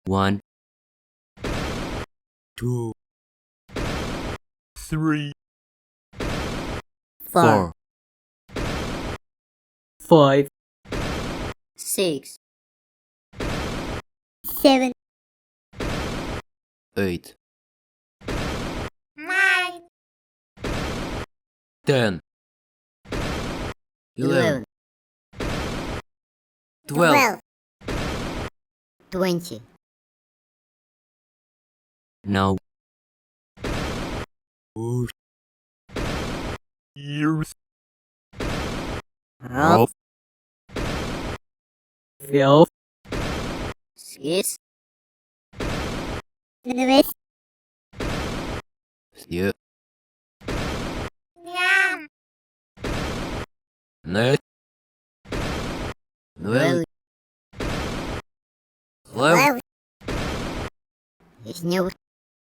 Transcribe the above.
1, 2, 3, 4, 5, 6, 7, 8, 9, 10, 11, 12, 12. 20. Now. Years. Half, 12, 6, 9, Yeah. 10, 9, 9, 12, 11. 12, 13,